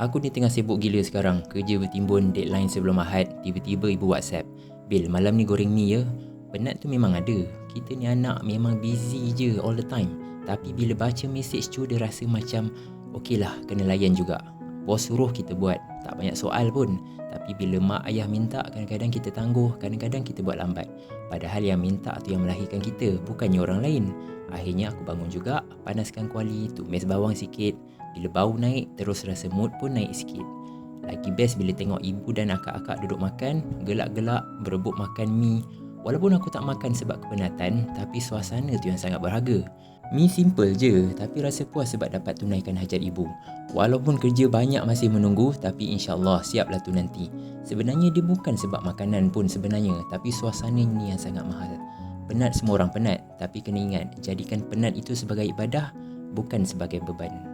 Aku ni tengah sibuk gila sekarang. Kerja bertimbun, deadline sebelum Ahad. Tiba-tiba ibu WhatsApp, "Bil, malam ni goreng mi ya." Penat tu memang ada. Kita ni anak memang busy je all the time. Tapi bila baca message tu dia rasa macam okey lah, kena layan juga. Bos suruh kita buat, tak banyak soal pun. Tapi bila mak ayah minta, kadang-kadang kita tangguh, kadang-kadang kita buat lambat. Padahal yang minta tu yang melahirkan kita, bukannya orang lain. Akhirnya aku bangun juga, panaskan kuali, tumis bawang sikit. Bila bau naik, terus rasa mood pun naik sikit. Lagi best bila tengok ibu dan akak-akak duduk makan, gelak-gelak berebut makan mi. Walaupun aku tak makan sebab kepenatan, tapi suasana tu yang sangat berharga. Mi simple je, tapi rasa puas sebab dapat tunaikan hajat ibu. Walaupun kerja banyak masih menunggu, tapi insyaAllah siaplah tu nanti. Sebenarnya dia bukan sebab makanan pun sebenarnya, tapi suasana ni yang sangat mahal. Penat semua orang penat, tapi kena ingat, jadikan penat itu sebagai ibadah, bukan sebagai beban.